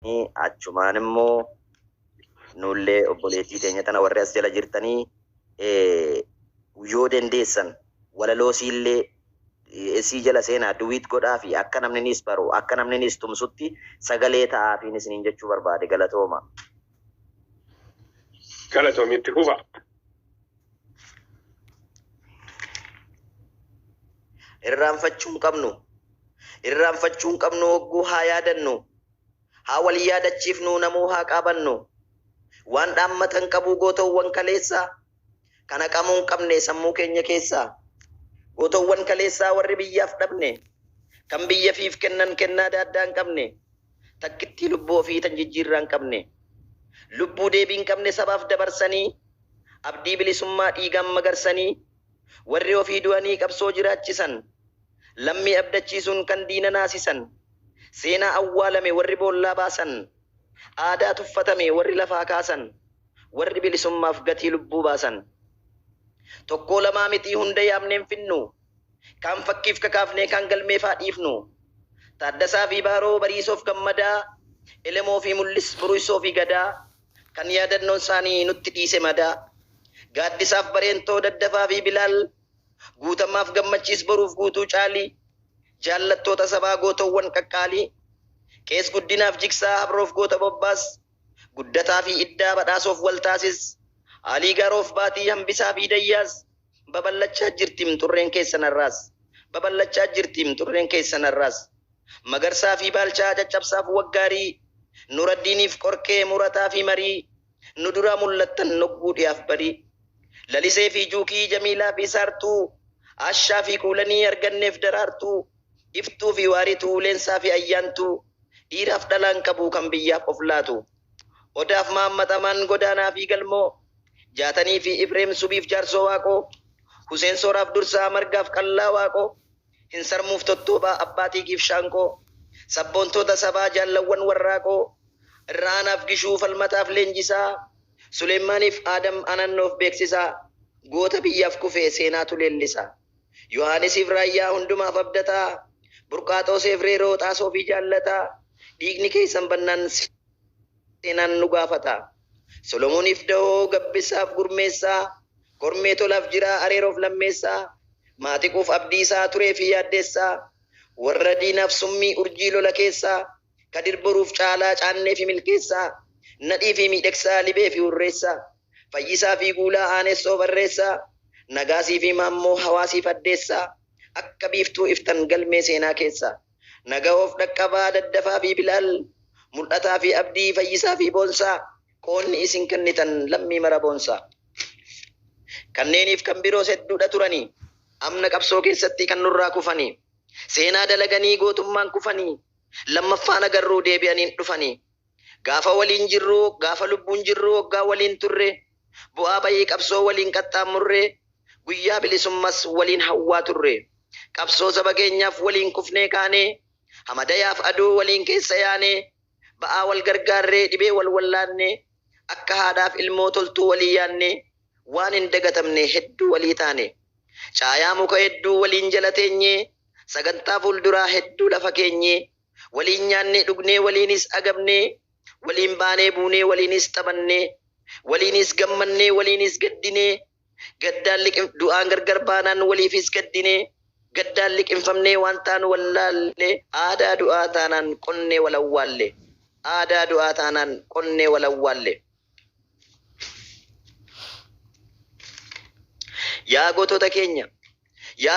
achumaan immoo nullee obboleettii teenya tana warri as jala jirtanii yoo dandeessan walaloo siillee sii jala seenaa duwiit godhaa fi akka namni nis baru akka namni nis tumsutti sagalee ta'aafiin isiniin jechuu barbaade galatooma. Galatoomitti huba. Irraanfachuu hin qabnu hogguu haa yaadannu haa wal yaadachiifnu namuu haa qaabannu waan dhaammatan qabuu gootawwan kaleessaa kana qamuu hin qabne sammuu keenya keessaa gootawwan kaleessaa warri biyyaaf dhabne kan biyyafiif kennan kennaa daaddaa hin qabne takkittii lubbuu ofii tan jijjiirraa hin qabne lubbuu deebii hin qabne sabaaf dabarsanii abdii bilisummaa dhiigaan magarsanii warri ofii du'anii qabsoo jiraachisan lammii abdachiisuun kan diina naasisan seenaa awwaalame warri boollaa baasan aadaa tuffatame warri lafaa kaasan warri bilisummaaf gatii lubbuu baasan tokkoo lamaa mitii hunda yaamneen finnu kaan fakkiif kakaafnee kaan galmeefaa dhiifnu Taaddasaa fi Baaroo Bariisoof Gammadaa Elemoo fi Mul'is Buruisoo fi Gadaa kan yaadannoon isaanii nutti dhiise madaa Gaaddisaaf Bareentoo Daddafaa fi Bilaal guutamaaf gammachiis boruuf guutuu caalii jaallattoota sabaa gootawwan qaqqaalii Qees Guddinaaf Jigsaa Habroof goota Bobbaas guddataa fi iddaa badhaasoof waltaasis Alii Gaaroof Baatii Hambisaa fi Dayyaas babal'achaa jirtim turreen keessanarraas babal'achaa jirtim turreen keessanarraas Magarsaa fi Baalchaa caccabsaaf waggaarii Nuraddiiniif Qorkee Murataa fi Marii nu duraa mul'attan nogguu dhiyaaf barii Lalisee fi Juukii Jamiilaa fi Saartuu Ashaa fi Kuulanii arganneef daraartuu Iftuu fi Waarituu Leensaa fi Ayyaantuu dhiiraaf dhalaan qabu kan biyyaaf of laatu Odaaf Mahammad Amaan Godaanaa fi Galmoo Jaatanii fi Ibreem Subiif Jaarsoo Waaqoo Huseen Sooraaf Dursaa Margaaf Qallaa Waaqoo hin sarmuuf Tottoobaa Abbaatiikiif Shaanqoo sabboontoota sabaa jaallawwan warraaqoo Irraanaaf Gishuu Falmataaf Leenjisaa Suleemaaniif Aadam Anannoof beeksisaa goota biyyaaf kufee seenaatu leellisaa Yohaanisiif Raayyaa hundumaaf abdataa Burqaaxooseef Reeroo Xaasoo fi jaallataa dhiigni keessan bannaan seenaan nu gaafataa Solomooniif Dahoo Gabbisaaf Gurmeessaa Kormee tolaaf Jiraa Areeroof Lammeessaa Maatiquuf Abdiisaa Turee fi Yaaddeessaa warra diinaaf summii urjii lola keessaa Kadir Boruuf Caalaa Caannee fi Milkeessaa Nadhii fi Miidhagsaa Libee fi Hurreessaa Fayyisaa fi Guulaa Aanessoo Barreessaa Nagaasii fi Maammoo Hawaasiif Addeessaa akka biiftuu iftan galmee seenaa keessaa Nagahoof Dhaqqabaa Daddafaa fi Bilaal Mul'ataa fi Abdii Fayyisaa fi Boonsaa qoonni isin kennitan lammii mara boonsaa kanneeniif kan biroos hedduudha turanii amna qabsoo keessatti kan nurraa kufanii seenaa dalaganii gootummaan kufanii lammaffaan agarruu deebi'aniin dhufanii gaafa waliin jirruu gaafa lubbuun jirruu waggaa waliin turre bu'aa bayii qabsoo waliin qaxxaamurre guyyaa bilisummas waliin hawwaa turre qabsoo saba keenyaaf waliin kufnee kaanee hamadayaaf aduu waliin keessa yaanee ba'aa wal gargaarree dhibee wal wallaanne akka haadhaaf ilmoo toltuu walii yaanne waan hin dagatamne hedduu walii taane caayaa muka hedduu waliin jala teenye sagantaa fuulduraa hedduu lafa keenye waliin nyaanne dhugnee waliinis agabne waliin baanee buunee waliinis taphanne waliinis gammannee waliinis gaddine gaddaan du'aan gargar baanaan waliifis gaddine gaddaan liqinfamnee waan taan wallaalle aadaa du'aa taanaan qonnee walawwaalle aadaa du'aa taanaan qonnee walawwaalle yaa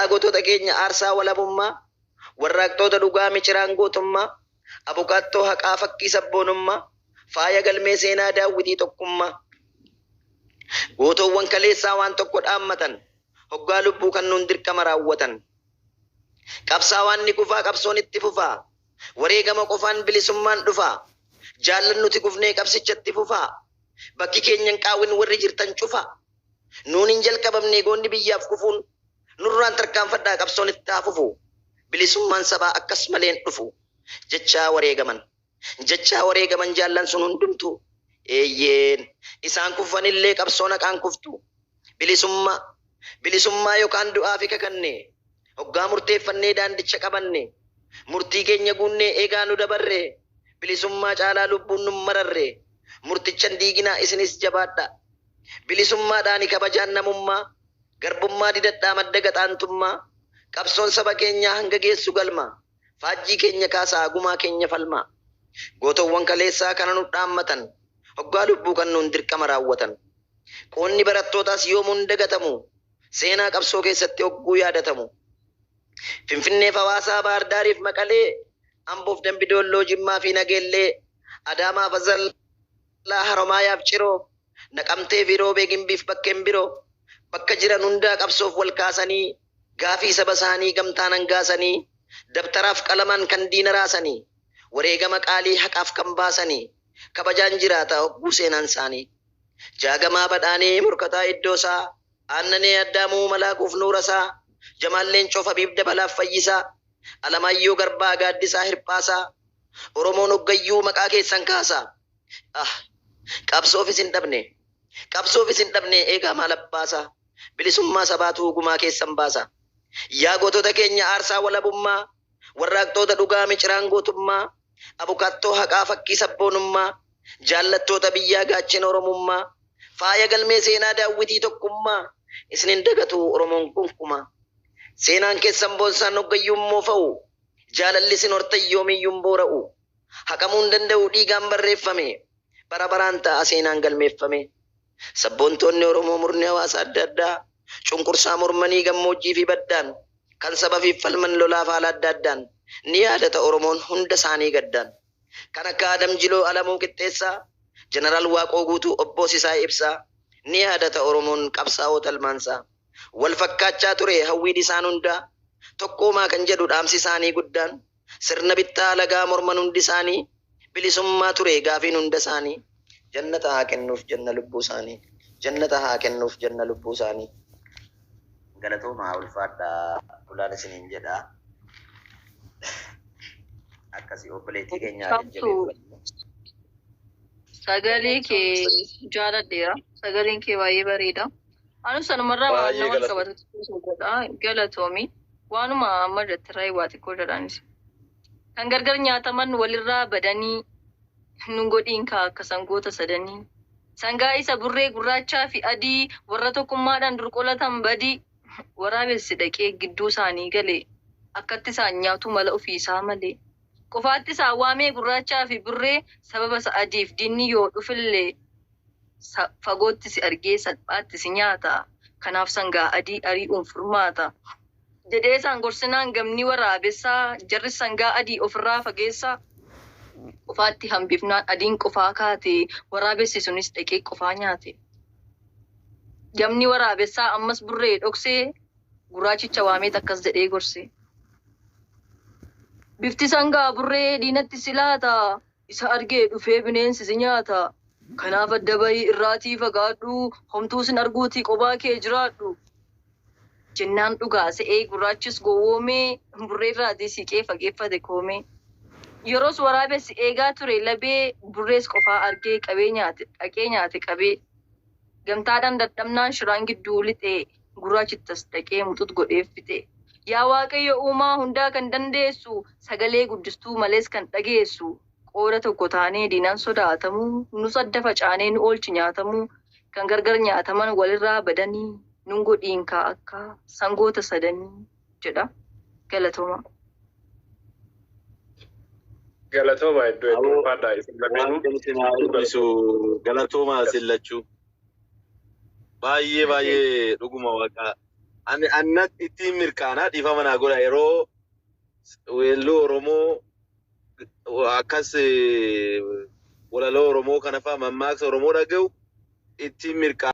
gootota keenya aarsaa walabummaa warraaqtoota dhugaa miciraan gootummaa abukaattoo haqaa fakkii sabboonummaa faaya galmee seenaa daawwitii tokkummaa gootowwan kaleessaa waan tokko dhaammatan hoggaa lubbuu kan nuun dirqama raawwatan qabsaa waan ni kufaa qabsoon itti fufaa wareegama qofaan bilisummaan dhufaa jaallan nuti kufnee qabsichatti fufaa bakki keenyan qaawwin warri jirtan cufaa nuun hin jalqabamne goonni biyyaaf kufuun nurraan tarkaanfadhaa qabsoon itti haa fufu bilisummaan sabaa akkas maleen dhufu jechaa wareegaman jaallan sun hundumtu eeyyeen isaan kufanillee qabsoon haqaan kuftu bilisummaa yookaan du'aa fi kakanne hoggaa murteeffannee daandicha qabanne murtii keenya guunnee eegaa nu dabarre bilisummaa caalaa lubbuun nun mararre murtichan diiginaa isinis jabaadha. Bilisummaadhaan kabajaan namummaa garbummaa didadhaa madda gaxaantummaa qabsoon saba keenyaa hanga geessu galma faajjii keenya kaasaa gumaa keenya falmaa gootowwan kaleessaa kana nu dhaammatan hoggaa lubbuu kan nuun dirqama raawwatan qoonni barattootaas yoomuun dagatamu seenaa qabsoo keessatti hogguu yaadatamu Finfinneef Hawaasaa Baahir Daariif Maqalee Amboof Dambidolloo Jimmaa fi Nageellee Adaamaaf Asallaa Haromaayaaf Ciroo Naqamtee fi Roobee Gimbiif bakkeen biroo bakka jiran hundaa qabsoof wal kaasanii gaafii saba isaanii gamtaan hangaasanii dabtaraaf qalamaan kan diina raasanii wareegama qaalii haqaaf kan baasanii kabajaan jiraata hogguu seenaan isaanii jaagamaa badhaanee murkataa iddoosaa aannanee addaamuu malaakuuf nuurasaa jamaalleen cofa biif dabalaaf fayyisaa Alamaayyoo Garbaa gaaddisaa hirphaasaa Oromoon hoggayyuu maqaa keessan kaasaa qabsoofis hin dhabne eegaa maal abbaasaa bilisummaa sabaatu gumaa keessan baasa yaa gootota keenya aarsaa walabummaa warraaqtoota dhugaa miciraan gootummaa abukaattoo haqaa fakkii sabboonummaa jaallattoota biyyaa gaachina oromummaa faaya galmee seenaa daawwitii tokkummaa isinin dagatu Oromoon gonkumaa seenaan keessan boonsaan hoggayyummoo fa'u jaalallisin hortayyoomiyyuun boora'u haqamuun danda'u dhiigaan barreeffame bara baraan ta'a seenaan galmeeffame sabboontoonni Oromoo murni hawaasa adda addaa cunqursaa mormanii gammoojjii fi baddaan kan sabafiif falman lolaaf haala adda addaan ni yaadata Oromoon hunda isaanii gaddaan kan akka Adam Jiloo Alamuu Qixxeessaa Jeneraal Waaqoo Guutuu Obbo Sisaa Ibsaa ni yaadata Oromoon qabsaa'oo talmaansaa wal fakkaachaa ture hawwiin isaan hundaa tokkoomaa kan jedhu dhaamsi isaanii guddaan sirna bittaa lagaa morman hundi isaanii bilisummaa ture gaafiin hunda isaanii jannata haa kennuuf janna lubbuu isaanii jannata haa kennuuf janna lubbuu isaanii galatoomaa ulfaadhaa ulaan isiniin jedhaa akkasii obboleettii keenyaa sagalee kee jaaladheera sagaleen kee baay'ee bareeda anu sanumarraa waan nama qabatu galatoomi waanuma amma irratti raayii xiqqoo jedhaanis kan gargar nyaataman walirraa badanii nun godhiin kaa akka sangoota sadanii sangaa isa burree gurraachaa fi adii warra tokkummaadhaan durqolatan badii waraabessi dhaqee gidduu isaanii galee akkatti isaan nyaatu mala ofiisaa malee qofaatti isaa waamee gurraachaa fi burree sababa sa'adiif diinni yoo dhufillee fagootti si argee salphaatti si nyaata kanaaf sangaa adii ari'uun furmaata jedhee isaan gorsinaan gamni waraabessaa jarri sangaa adii ofirraa fageessaa qofaatti hambifnaan adiin qofaa kaate waraabessi sunis dhaqee qofaa nyaate gamni waraabessaa ammas burree dhoksee gurraachicha waamee akkas jedhee gorsee bifti sangaa burree diinatti si laata isa argee dhufee bineensi si nyaata kanaaf adda bahii irraatii fagaadhu homtuu sin arguutii qophaa kee jiraadhu jennaan dhugaa se'ee gurraachis gowwoomee burree irraatii siqee fageeffate koomee yeroos waraabessi eegaa ture labee burrees qofaa argee dhaqee nyaate qabee gamtaadhaan dadhabnaan shiraan gidduu lixee gurraachittas dhaqee muxut godheef fixe yaa waaqayyo uumaa hundaa kan dandeessu sagalee guddistuu malees kan dhageessu qooda tokko taanee diinaan sodaatamu nus adda facaanee nu oolchi nyaatamu kan gargar nyaataman walirraa badanii nun godhiin kaa akka sangoota sadanii jedha galatooma. Galatooma iddoo iddoo fadhaa isin lameenuu galatooma sillachuu baay'ee dhuguma waaqaa anna ittiin mirkaanaa dhiifama naa godha yeroo weelluu Oromoo akkas walaloo Oromoo kana fa'aa mammaaksa Oromoo dhaga'u ittiin mirkaanaa